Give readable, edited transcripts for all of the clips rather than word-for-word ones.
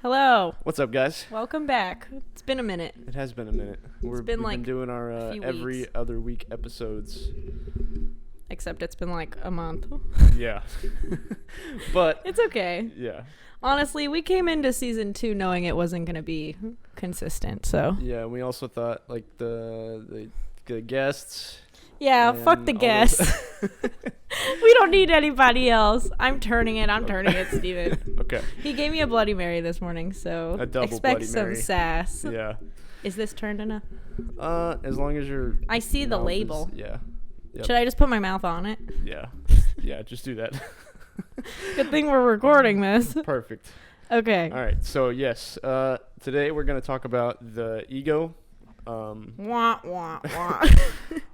Hello. What's up, guys? Welcome back. It's been a minute. It has been a minute. We've been doing our every other week episodes. Except it's been like a month. Yeah. But it's okay. Yeah. Honestly, we came into season 2 knowing it wasn't going to be consistent, so. Yeah, we also thought like the guests. Yeah, fuck the guests. We don't need anybody else. I'm turning it, Steven. Okay. He gave me a Bloody Mary this morning, so a double expect Bloody some Mary. sass. Yeah. Is this turned enough? As long as you're. I see the label. Yeah. Yep. Should I just put my mouth on it? Yeah. Yeah, just do that. Good thing we're recording this. Perfect. Okay. All right. So, yes. Today we're going to talk about the ego. Wah, wah, wah.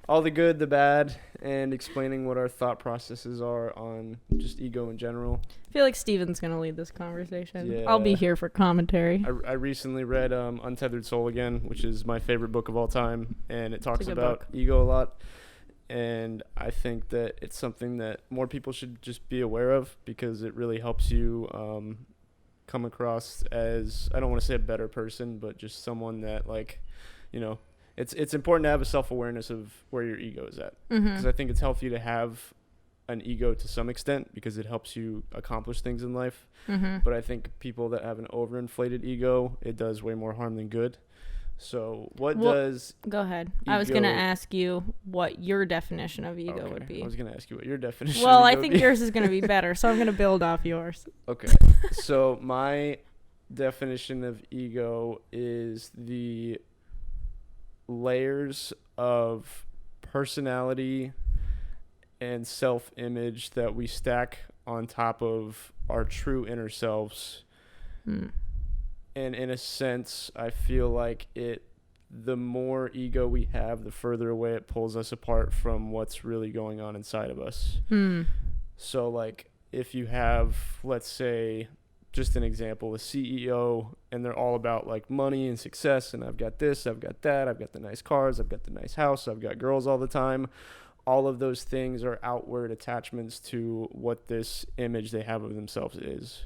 All the good, the bad, and explaining what our thought processes are on just ego in general. I feel like Steven's going to lead this conversation. Yeah. I'll be here for commentary. I recently read Untethered Soul again, which is my favorite book of all time, and it talks about ego a lot. And I think that it's something that more people should just be aware of because it really helps you come across as, I don't want to say a better person, but just someone that, like, you know, it's important to have a self-awareness of where your ego is at. Because I think it's healthy to have an ego to some extent because it helps you accomplish things in life. But I think people that have an overinflated ego, it does way more harm than good. So go ahead. I was going to ask you what your definition of ego would be. I was going to ask you what your definition Well, of I ego think would be. yours is going to be better, so I'm going to build off yours. Okay. So my definition of ego is the layers of personality and self-image that we stack on top of our true inner selves. And in a sense, I feel like the more ego we have, the further away it pulls us apart from what's really going on inside of us. So, like, if you have, let's say, just an example, a CEO, and they're all about, like, money and success, and I've got this, I've got that, I've got the nice cars, I've got the nice house, I've got girls all the time. All of those things are outward attachments to what this image they have of themselves is.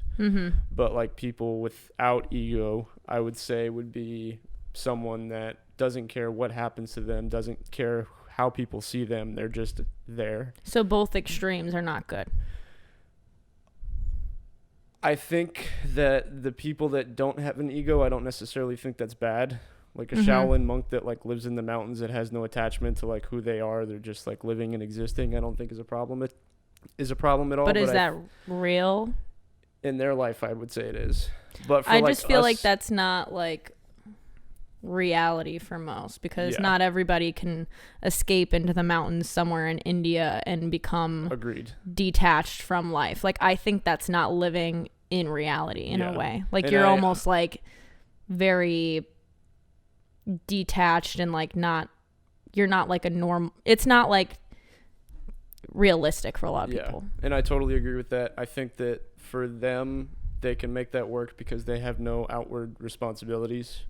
But like people without ego, I would say would be someone that doesn't care what happens to them, doesn't care how people see them. They're just there. So both extremes are not good. I think that the people that don't have an ego, I don't necessarily think that's bad. Like a Shaolin monk that like lives in the mountains that has no attachment to like who they are. They're just like living and existing. I don't think is a problem. It is a problem at all. But is that real? In their life, I would say it is. But for I just feel like that's not like reality for most because not everybody can escape into the mountains somewhere in India and become detached from life. Like I think that's not living in reality in a way. Like and you're almost like very detached and like you're not like a norm. It's not like realistic for a lot of people. And I totally agree with that. I think that for them they can make that work because they have no outward responsibilities.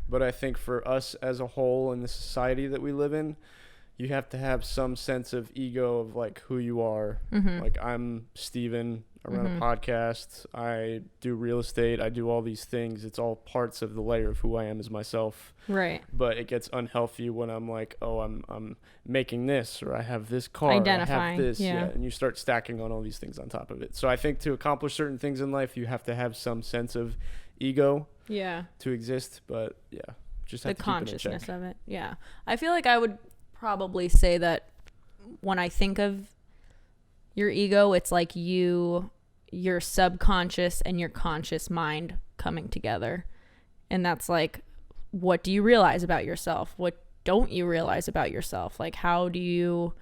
But I think for us as a whole in the society that we live in, you have to have some sense of ego of like who you are. Like I'm Steven, I run a podcast, I do real estate, I do all these things. It's all parts of the layer of who I am as myself. Right. But it gets unhealthy when I'm like, oh, I'm making this, or I have this car, identifying, I have this, and you start stacking on all these things on top of it. So I think to accomplish certain things in life, you have to have some sense of ego to exist. But just have the to keep consciousness it in check. of it. Yeah. I feel like I would probably say that when I think of your ego, it's like your subconscious and your conscious mind coming together. And that's like, what do you realize about yourself? What don't you realize about yourself? Like, how do you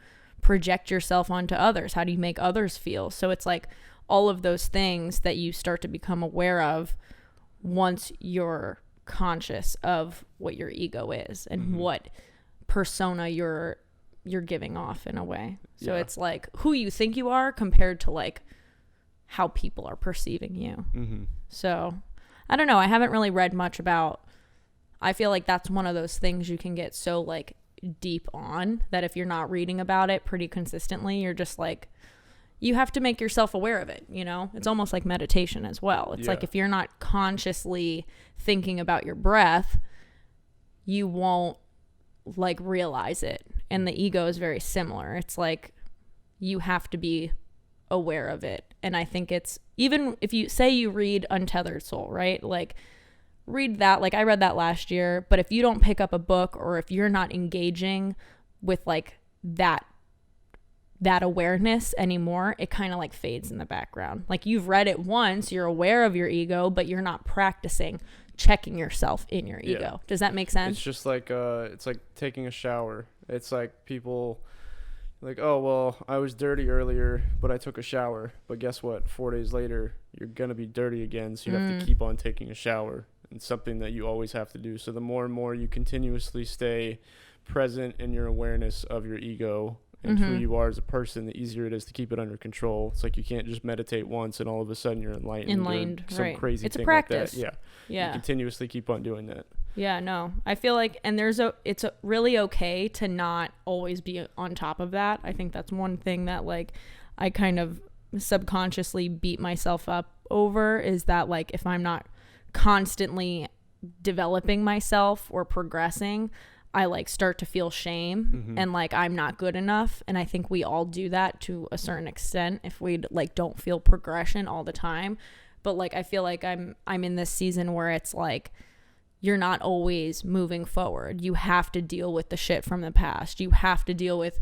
project yourself onto others? How do you make others feel? So it's like all of those things that you start to become aware of once you're conscious of what your ego is and what persona you're giving off in a way. So it's like who you think you are compared to like how people are perceiving you. So I don't know. I haven't really read much about. I feel like that's one of those things you can get so like deep on that if you're not reading about it pretty consistently, you're just like you have to make yourself aware of it, you know? It's almost like meditation as well. It's like if you're not consciously thinking about your breath, you won't like realize it. And the ego is very similar. It's like you have to be aware of it. And I think it's, even if you say you read Untethered Soul, right? Like read that. Like I read that last year, but if you don't pick up a book, or if you're not engaging with like that awareness anymore, it kind of like fades in the background. Like you've read it once, you're aware of your ego, but you're not practicing checking yourself in your ego. Does that make sense? It's just like it's like taking a shower. It's like people like, oh well, I was dirty earlier, but I took a shower. But guess what? 4 days later, you're gonna be dirty again. So you have to keep on taking a shower. It's something that you always have to do. So the more and more you continuously stay present in your awareness of your ego and who you are as a person, the easier it is to keep it under control. It's like you can't just meditate once and all of a sudden you're enlightened or some crazy it's thing a practice. like that. You continuously keep on doing that. No, I feel like, and it's really okay to not always be on top of that. I think that's one thing that like I kind of subconsciously beat myself up over, is that like if I'm not constantly developing myself or progressing, I like start to feel shame and like I'm not good enough. And I think we all do that to a certain extent if we like don't feel progression all the time. But like I feel like I'm in this season where it's like you're not always moving forward. You have to deal with the shit from the past. You have to deal with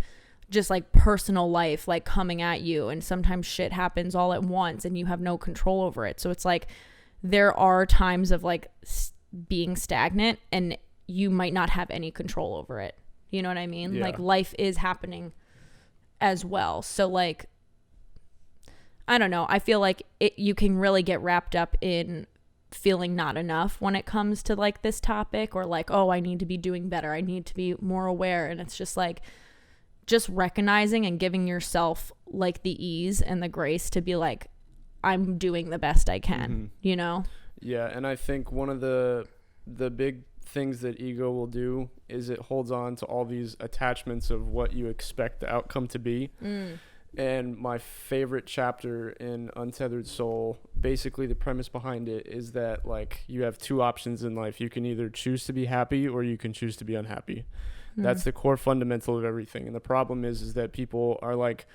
just like personal life like coming at you, and sometimes shit happens all at once and you have no control over it. So it's like there are times of like being stagnant and you might not have any control over it. You know what I mean? Like life is happening as well. So like, I don't know. I feel like you can really get wrapped up in feeling not enough when it comes to like this topic, or like, oh, I need to be doing better. I need to be more aware. And it's just like, just recognizing and giving yourself like the ease and the grace to be like, I'm doing the best I can, you know? Yeah. And I think one of the big things that ego will do is it holds on to all these attachments of what you expect the outcome to be. And my favorite chapter in Untethered Soul, basically the premise behind it is that like you have two options in life. You can either choose to be happy or you can choose to be unhappy. That's the core fundamental of everything. And the problem is that people are like,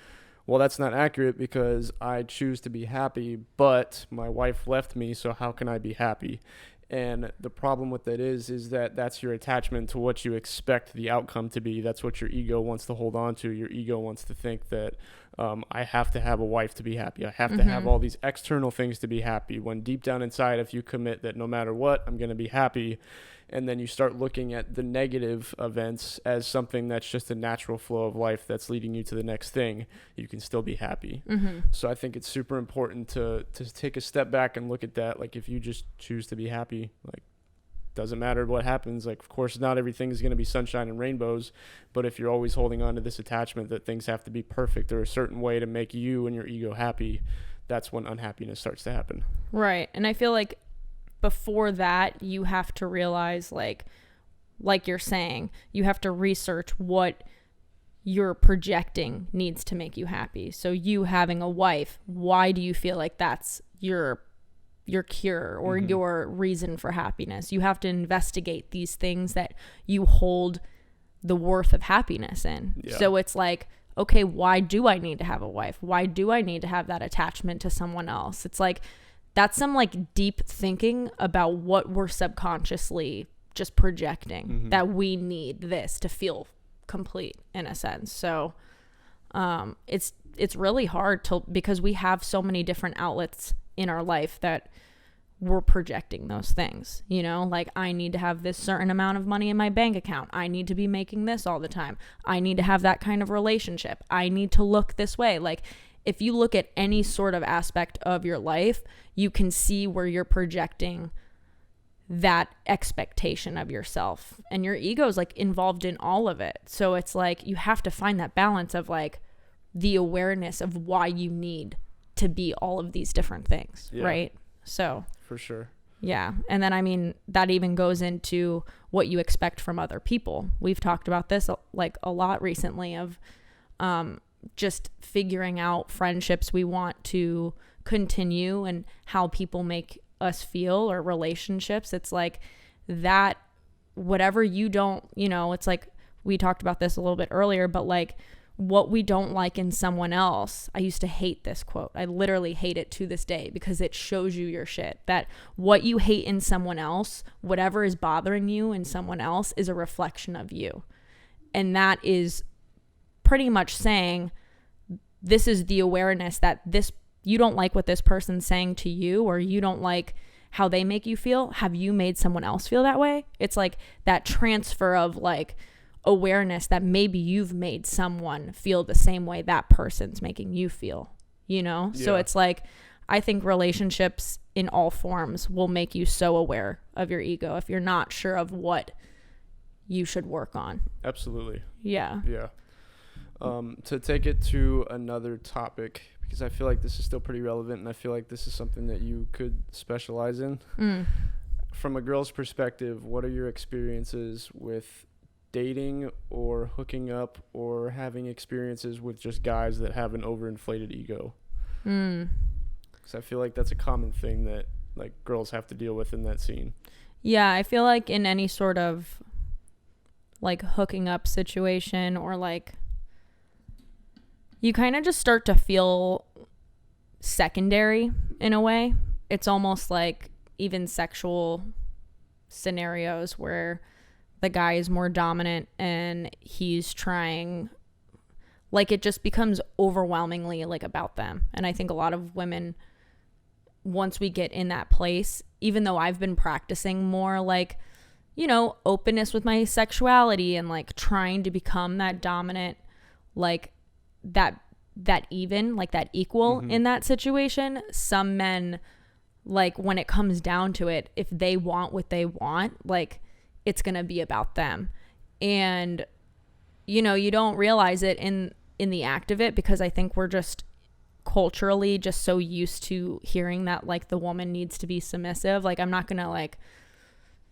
well, that's not accurate because I choose to be happy, but my wife left me, so how can I be happy? And the problem with that is that that's your attachment to what you expect the outcome to be. That's what your ego wants to hold on to. Your ego wants to think that I have to have a wife to be happy. I have to have all these external things to be happy. When deep down inside, if you commit that no matter what, I'm going to be happy, and then you start looking at the negative events as something that's just a natural flow of life that's leading you to the next thing, you can still be happy. So I think it's super important to take a step back and look at that. Like if you just choose to be happy, like doesn't matter what happens. Like of course not everything is going to be sunshine and rainbows, but if you're always holding on to this attachment that things have to be perfect or a certain way to make you and your ego happy, that's when unhappiness starts to happen. Right. And I feel like before that, you have to realize, like you're saying, you have to research what you're projecting needs to make you happy. So you having a wife, why do you feel like that's your cure or your reason for happiness? You have to investigate these things that you hold the worth of happiness in. So it's like, okay, why do I need to have a wife? Why do I need to have that attachment to someone else? It's like, that's some like deep thinking about what we're subconsciously just projecting, that we need this to feel complete in a sense. So it's really hard because we have so many different outlets in our life that we're projecting those things, you know, like I need to have this certain amount of money in my bank account. I need to be making this all the time. I need to have that kind of relationship. I need to look this way. Like if you look at any sort of aspect of your life, you can see where you're projecting that expectation of yourself, and your ego is like involved in all of it. So it's like you have to find that balance of like the awareness of why you need to be all of these different things, right? So for sure. Yeah. And then, I mean, that even goes into what you expect from other people. We've talked about this like a lot recently of just figuring out friendships we want to continue and how people make us feel, or relationships. It's like that, whatever you don't, it's like we talked about this a little bit earlier, but like what we don't like in someone else. I used to hate this quote. I literally hate it to this day because it shows you your shit. That what you hate in someone else, whatever is bothering you in someone else, is a reflection of you. And that is pretty much saying, this is the awareness that you don't like what this person's saying to you, or you don't like how they make you feel. Have you made someone else feel that way? It's like that transfer of like awareness that maybe you've made someone feel the same way that person's making you feel, So it's like, I think relationships in all forms will make you so aware of your ego if you're not sure of what you should work on. Absolutely. Yeah. To take it to another topic, because I feel like this is still pretty relevant, and I feel like this is something that you could specialize in. From a girl's perspective, what are your experiences with dating or hooking up or having experiences with just guys that have an overinflated ego? Because I feel like that's a common thing that like girls have to deal with in that scene. Yeah, I feel like in any sort of like hooking up situation, or like you kind of just start to feel secondary in a way. It's almost like even sexual scenarios where the guy is more dominant and he's trying, like it just becomes overwhelmingly like about them. And I think a lot of women, once we get in that place, even though I've been practicing more like, openness with my sexuality and like trying to become that dominant, like that even, like that equal in that situation, some men, like when it comes down to it, if they want what they want, like it's going to be about them. And, you don't realize it in the act of it, because I think we're just culturally just so used to hearing that like the woman needs to be submissive. Like I'm not going to like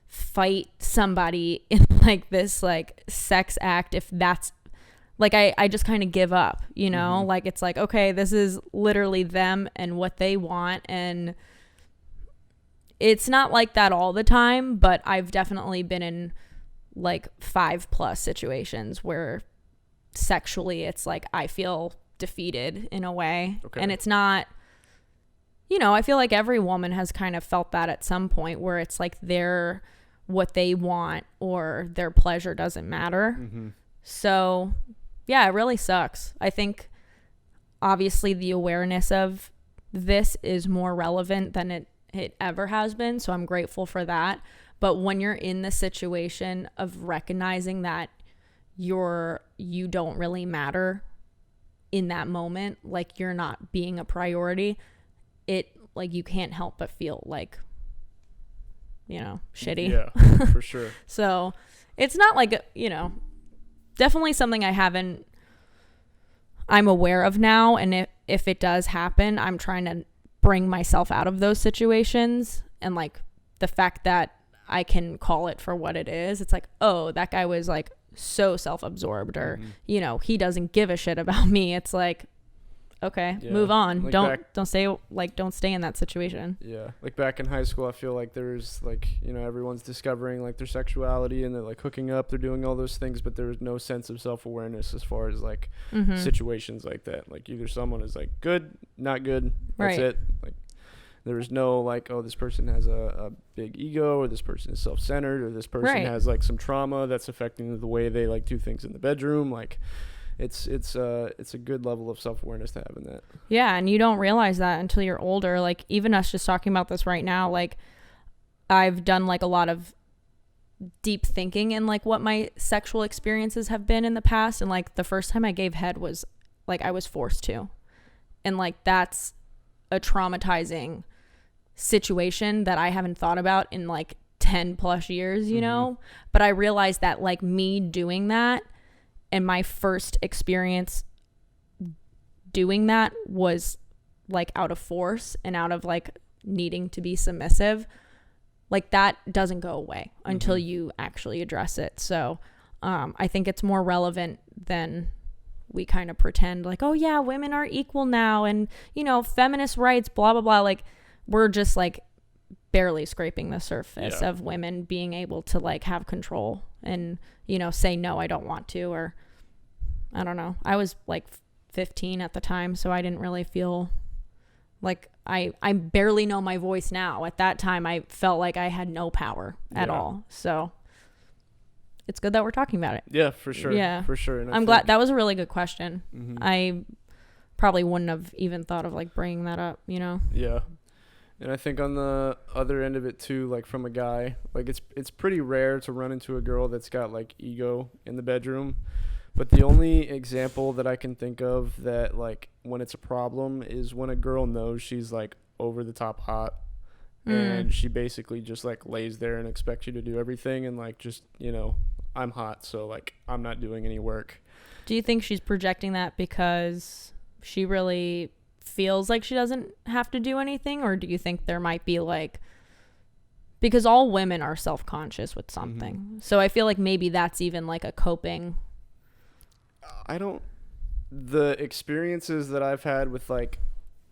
fight somebody in like this like sex act if that's like I just kind of give up, like it's like, okay, this is literally them and what they want. And it's not like that all the time, but I've definitely been in like 5+ situations where sexually it's like I feel defeated in a way. Okay. And it's not, I feel like every woman has kind of felt that at some point, where it's like what they want or their pleasure doesn't matter. So yeah, it really sucks. I think obviously the awareness of this is more relevant than it ever has been. So I'm grateful for that. But when you're in the situation of recognizing that you don't really matter in that moment, like you're not being a priority, it like you can't help but feel like, shitty. Yeah, for sure. So it's not like, definitely something I'm aware of now. And if it does happen, I'm trying to bring myself out of those situations. And like the fact that I can call it for what it is, it's like, oh, that guy was like so self-absorbed, or he doesn't give a shit about me. It's like, okay, move on. Like don't stay in that situation. Yeah, like back in high school, I feel like there's like, everyone's discovering like their sexuality and they're like hooking up, they're doing all those things, but there's no sense of self-awareness as far as like situations like that. Like either someone is like good, not good, that's it. Like there's no like, oh, this person has a big ego, or this person is self-centered, or this person has like some trauma that's affecting the way they like do things in the bedroom. Like it's a good level of self-awareness to have in that. Yeah, and you don't realize that until you're older. Like even us just talking about this right now, like I've done like a lot of deep thinking in like what my sexual experiences have been in the past, and like the first time I gave head was like I was forced to, and like that's a traumatizing situation that I haven't thought about in like 10+ years, but I realized that like me doing that, and my first experience doing that was like out of force and out of like needing to be submissive. Like that doesn't go away until you actually address it. So I think it's more relevant than we kind of pretend like, oh yeah, women are equal now, and you know, feminist rights, blah blah blah. Like, we're just like barely scraping the surface of women being able to like have control and, you know, say no, I don't want to, or I don't know. I was like 15 at the time, so I didn't really feel like I barely know my voice now. At that time, I felt like I had no power at all. So it's good that we're talking about it. Yeah, for sure. Yeah, for sure. And I'm glad. That was a really good question. Mm-hmm. I probably wouldn't have even thought of like bringing that up, you know? Yeah. And I think on the other end of it too, like from a guy, like it's pretty rare to run into a girl that's got like ego in the bedroom. But the only example that I can think of that like when it's a problem is when a girl knows she's like over the top hot and she basically just like lays there and expects you to do everything and like just, you know, I'm hot, so like I'm not doing any work. Do you think she's projecting that because she really feels like she doesn't have to do anything, or do you think there might be like, because all women are self-conscious with something, so I feel like maybe that's even like a coping. The experiences that I've had with like,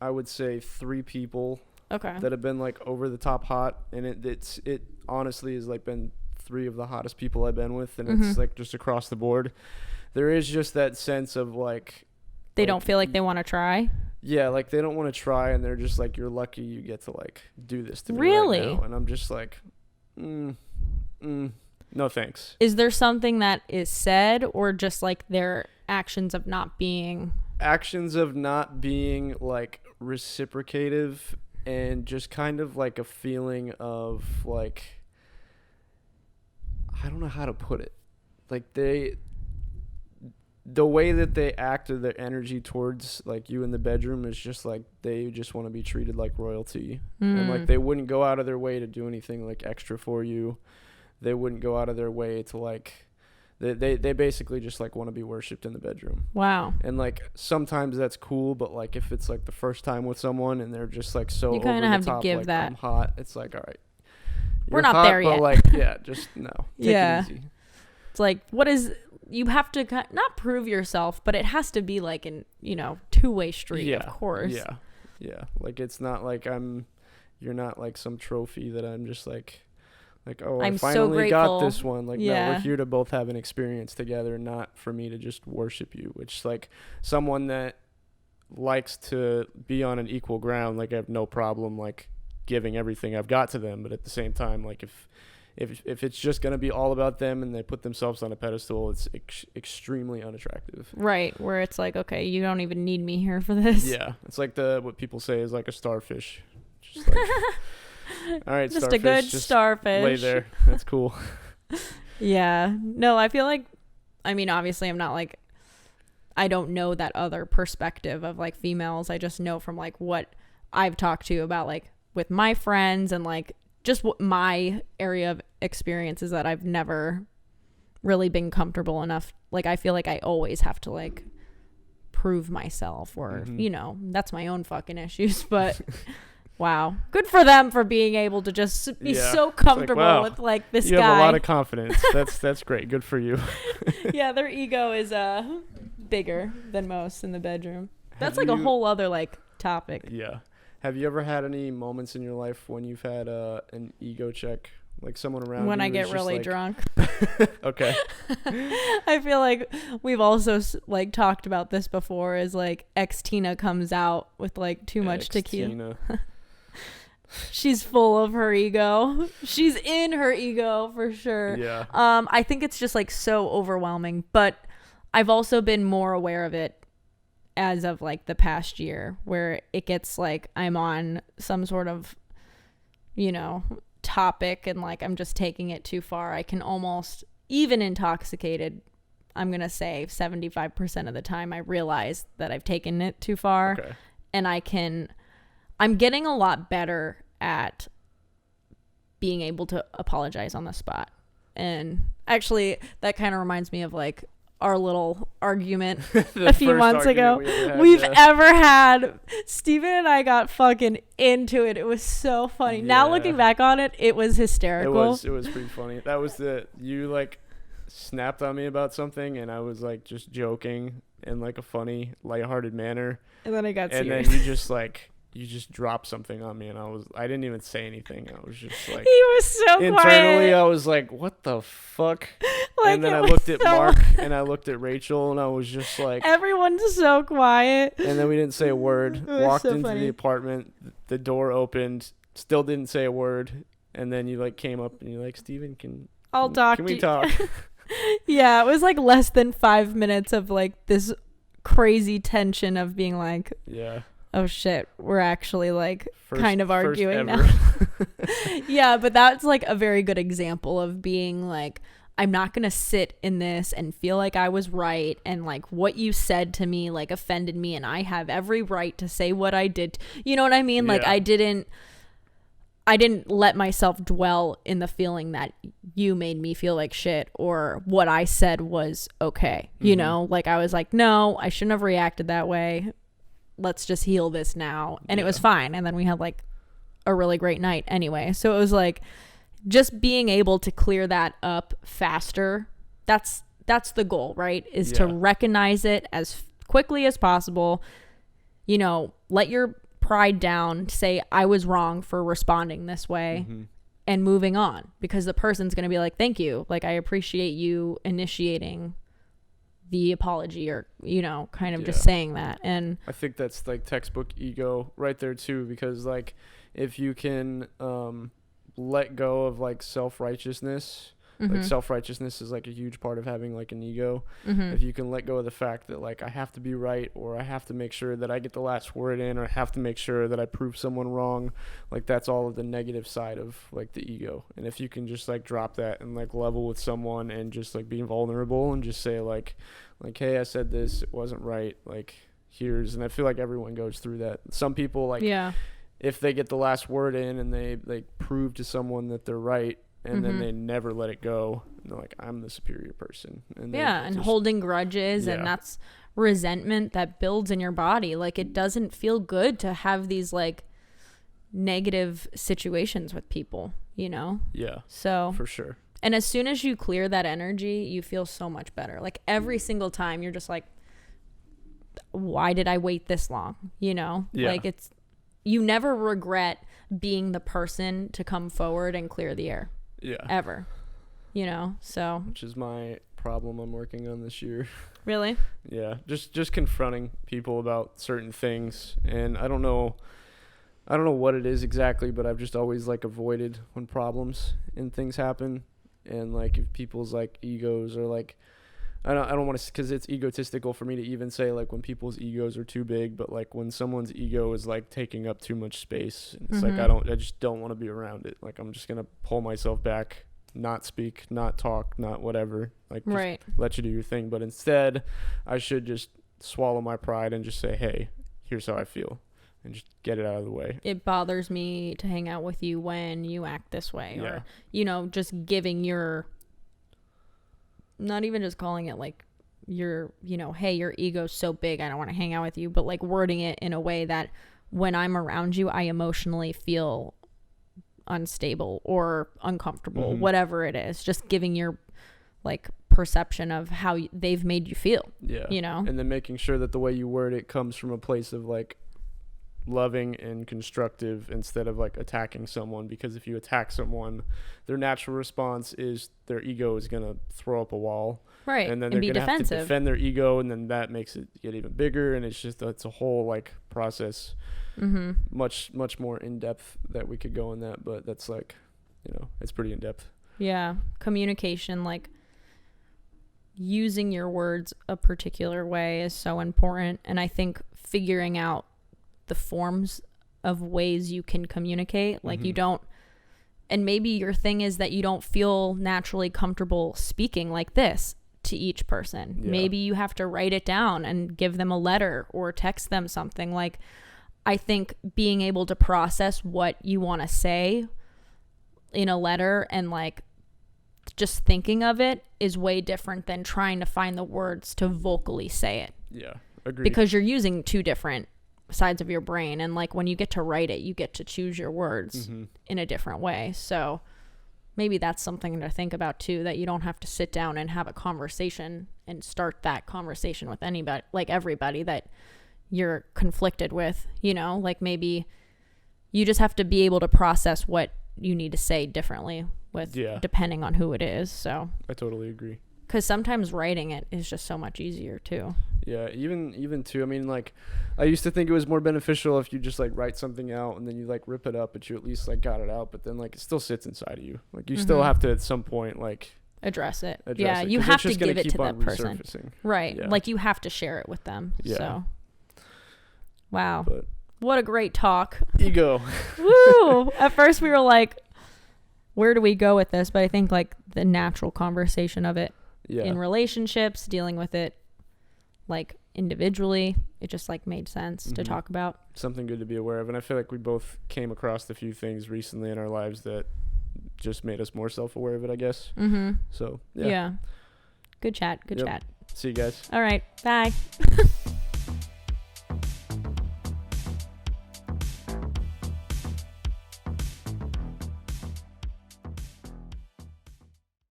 I would say 3 people that have been like over the top hot, and it honestly has like been 3 of the hottest people I've been with, and it's like just across the board. There is just that sense of like they don't feel like they want to try. Yeah, like they don't want to try, and they're just like, you're lucky you get to like do this to me really right now. And I'm just like, no thanks. Is there something that is said, or just like their actions of not being like reciprocative, and just kind of like a feeling of like, I don't know how to put it, like the way that they act, or their energy towards like you in the bedroom is just like they just want to be treated like royalty. And like they wouldn't go out of their way to do anything like extra for you. They wouldn't go out of their way to like they basically just like want to be worshipped in the bedroom. Wow. And like sometimes that's cool, but like if it's like the first time with someone and they're just like so you kind of have top, to give like, that. I'm hot, it's like, all right, we're not there yet. But like, yeah, just no. Take it easy. It's like, you have to not prove yourself, but it has to be like an, you know, two-way street, of course. Yeah. Like it's not like you're not like some trophy that I'm just like, oh, I finally got this one. Like, no, we're here to both have an experience together, not for me to just worship you, which like someone that likes to be on an equal ground, like I have no problem like giving everything I've got to them. But at the same time, like if it's just going to be all about them and they put themselves on a pedestal, it's extremely unattractive. Right. Where it's like, okay, you don't even need me here for this. Yeah. It's like what people say is like a starfish. Just like, all right, just starfish, a good just starfish. Lay there. That's cool. Yeah. No, I feel like, I mean, obviously I'm not like, I don't know that other perspective of like females. I just know from like what I've talked to about like with my friends and like just what my area of experience is, that I've never really been comfortable enough. Like, I feel like I always have to like prove myself, or, you know, that's my own fucking issues, but wow. Good for them for being able to just be so comfortable like, wow, with like this you guy. You have a lot of confidence. That's great. Good for you. Yeah. Their ego is bigger than most in the bedroom. That's like a whole other like topic. Yeah. Have you ever had any moments in your life when you've had an ego check, like someone around when you? I get really like, drunk. Okay. I feel like we've also like talked about this before, is like ex-Tina comes out with like too much tequila. She's full of her ego. She's in her ego for sure. Yeah. I think it's just like so overwhelming, but I've also been more aware of it as of like the past year, where it gets like I'm on some sort of, you know, topic and like I'm just taking it too far. I can almost, even intoxicated, I'm gonna say 75% of the time I realize that I've taken it too far. Okay. And I'm getting a lot better at being able to apologize on the spot. And actually that kind of reminds me of like our little argument a few months ago we've ever had. Steven and I got fucking into it. It was so funny. Yeah. Now looking back on it, it was hysterical. It was pretty funny. That was you like snapped on me about something, and I was like just joking, in like a funny, lighthearted manner. And then I got serious. And then you just dropped something on me, and I didn't even say anything. I was just like, he was so internally, quiet. I was like, what the fuck? Like, and then I looked at Mark and I looked at Rachel, and I was just like, everyone's so quiet. And then we didn't say a word. Walked so into funny. the apartment, the door opened, still didn't say a word, and then you like came up and you're like, Steven, I'll talk can to we you. talk? Yeah, it was like less than 5 minutes of like this crazy tension of being like, Yeah. oh shit, we're actually like kind of First arguing ever. now. Yeah, but that's like a very good example of being like, I'm not going to sit in this and feel like I was right, and like what you said to me like offended me, and I have every right to say what I did. You know what I mean? Like Yeah. I didn't let myself dwell in the feeling that you made me feel like shit or what I said was okay. You know, like I was like, no, I shouldn't have reacted that way. Let's just heal this now. And it was fine. And then we had like a really great night anyway. So it was like just being able to clear that up faster. That's the goal, right? Is to recognize it as quickly as possible. You know, let your pride down, say I was wrong for responding this way, and moving on, because the person's going to be like, thank you, like I appreciate you initiating the apology, or you know, kind of just saying that. And I think that's like textbook ego right there too, because like if you can let go of like self-righteousness, like self-righteousness is like a huge part of having like an ego. If you can let go of the fact that like I have to be right, or I have to make sure that I get the last word in, or I have to make sure that I prove someone wrong, like that's all of the negative side of like the ego. And if you can just like drop that and like level with someone and just like be vulnerable and just say like hey, I said this, it wasn't right, like here's, and I feel like everyone goes through that. Some people like if they get the last word in and they like prove to someone that they're right, and then they never let it go, and they're like, I'm the superior person. And and holding grudges, and that's resentment that builds in your body. Like it doesn't feel good to have these like negative situations with people, you know? Yeah. So for sure. And as soon as you clear that energy, you feel so much better. Like every single time you're just like, why did I wait this long? You know? Yeah. Like you never regret being the person to come forward and clear the air. Yeah. Ever. You know? So. Which is my problem I'm working on this year. Really? Yeah. Just confronting people about certain things. And I don't know what it is exactly, but I've just always like avoided when problems and things happen. And like if people's like egos are like, I don't want to, because it's egotistical for me to even say like when people's egos are too big, but like when someone's ego is like taking up too much space, it's like I just don't want to be around it. Like I'm just gonna pull myself back, not speak, not talk, not whatever, like just let you do your thing. But instead I should just swallow my pride and just say, hey, here's how I feel, and just get it out of the way. It bothers me to hang out with you when you act this way, or you know, just giving your, not even just calling it like your, you know, hey, your ego's so big, I don't want to hang out with you, but like wording it in a way that when I'm around you, I emotionally feel unstable or uncomfortable, whatever it is, just giving your like perception of how they've made you feel. Yeah. You know? And then making sure that the way you word it comes from a place of like loving and constructive instead of like attacking someone, because if you attack someone, their natural response is their ego is gonna throw up a wall, right? And then they're gonna have to defend their ego, and then that makes it get even bigger, and it's a whole like process, much more in depth that we could go in that, but that's like, you know, it's pretty in depth. Yeah, communication, like using your words a particular way is so important, and I think figuring out the forms of ways you can communicate, like you don't, and maybe your thing is that you don't feel naturally comfortable speaking like this to each person. Maybe you have to write it down and give them a letter or text them something. Like I think being able to process what you want to say in a letter and like just thinking of it is way different than trying to find the words to vocally say it. Yeah, agreed. Because you're using two different sides of your brain, and like when you get to write it, you get to choose your words in a different way. So maybe that's something to think about too, that you don't have to sit down and have a conversation and start that conversation with anybody, like everybody that you're conflicted with, you know, like maybe you just have to be able to process what you need to say differently with depending on who it is. So I totally agree. Because sometimes writing it is just so much easier too. Yeah, even too. I mean, like, I used to think it was more beneficial if you just like write something out and then you like rip it up, but you at least like got it out. But then like it still sits inside of you. Like you still have to at some point like address it. You have to give it to that person. Right. Yeah. Like you have to share it with them. Yeah. So. Wow. But what a great talk. Ego. Woo! At first we were like, where do we go with this? But I think like the natural conversation of it in relationships, dealing with it like individually, it just like made sense to talk about. Something good to be aware of. And I feel like we both came across a few things recently in our lives that just made us more self-aware of it, I guess. So, yeah. Good chat. Good chat. See you guys. All right. Bye.